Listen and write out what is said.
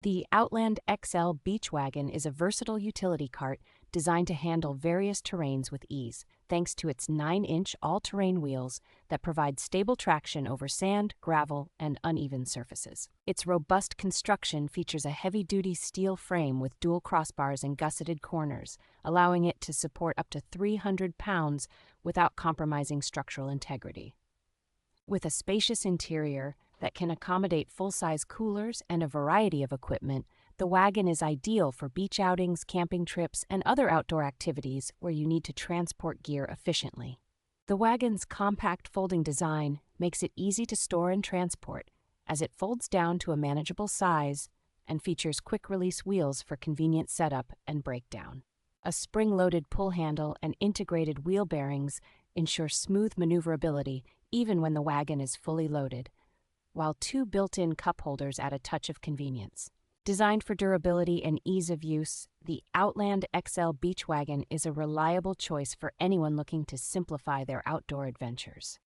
The Outland-XL Beach Wagon is a versatile utility cart designed to handle various terrains with ease, thanks to its 9-inch all-terrain wheels that provide stable traction over sand, gravel, and uneven surfaces. Its robust construction features a heavy-duty steel frame with dual crossbars and gusseted corners, allowing it to support up to 300 pounds without compromising structural integrity. With a spacious interior that can accommodate full-size coolers and a variety of equipment, the wagon is ideal for beach outings, camping trips, and other outdoor activities where you need to transport gear efficiently. The wagon's compact folding design makes it easy to store and transport, as it folds down to a manageable size and features quick-release wheels for convenient setup and breakdown. A spring-loaded pull handle and integrated wheel bearings ensure smooth maneuverability even when the wagon is fully loaded, while 2 built-in cup holders add a touch of convenience. Designed for durability and ease of use, the Outland-XL Beach Wagon is a reliable choice for anyone looking to simplify their outdoor adventures.